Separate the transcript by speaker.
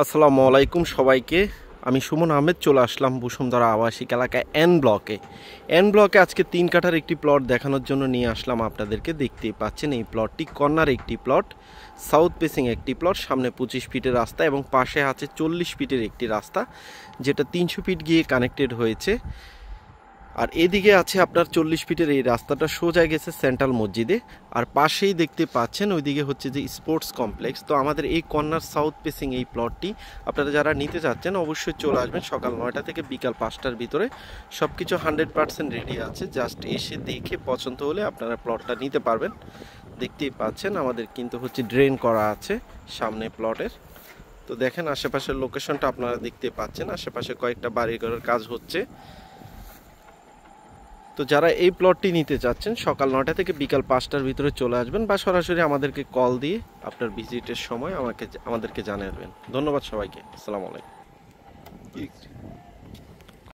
Speaker 1: আসসালামু আলাইকুম সবাইকে। আমি সুমন আহমেদ চলে আসলাম বসুন্ধরা আবাসিক এলাকায় এন ব্লকে আজকে 3 কাঠার একটি প্লট দেখানোর জন্য নিয়ে আসলাম আপনাদেরকে। দেখতেই পাচ্ছেন এই প্লটটি কর্নার একটি প্লট, সাউথ ফেসিং একটি প্লট, সামনে 25 ফিটের রাস্তা এবং পাশে আছে 40 ফিটের একটি রাস্তা, যেটা 300 ফিট গিয়ে কানেক্টেড হয়েছে। আর এদিকে আছে আপনার 40 ফিটের এই রাস্তাটা সোজা গেছে সেন্ট্রাল মসজিদে, আর পাশেই দেখতে পাচ্ছেন ওইদিকে হচ্ছে যে স্পোর্টস কমপ্লেক্স। তো আমাদের এই কর্নার সাউথ ফেসিং এই প্লটটি আপনারা যারা নিতে চাচ্ছেন অবশ্যই চলে আসবেন সকাল 9টা থেকে বিকাল 5টার ভিতরে। সব কিছু 100% রেডি আছে, জাস্ট এসে দেখে পছন্দ হলে আপনারা প্লটটা নিতে পারবেন। দেখতেই পাচ্ছেন আমাদের কিন্তু হচ্ছে ড্রেন করা আছে সামনে প্লটের। তো দেখেন আশেপাশের লোকেশনটা আপনারা দেখতে পাচ্ছেন, আশেপাশে কয়েকটা বাড়িঘরের কাজ হচ্ছে। তো যারা এই প্লটটি নিতে চাচ্ছেন সকাল 9টা থেকে বিকাল 5টার ভিতরে চলে আসবেন, বা সরাসরি আমাদেরকে কল দিয়ে আপনার ভিজিটের সময় আমাদেরকে জানিয়ে দেবেন। ধন্যবাদ সবাইকে। আসসালামু আলাইকুম।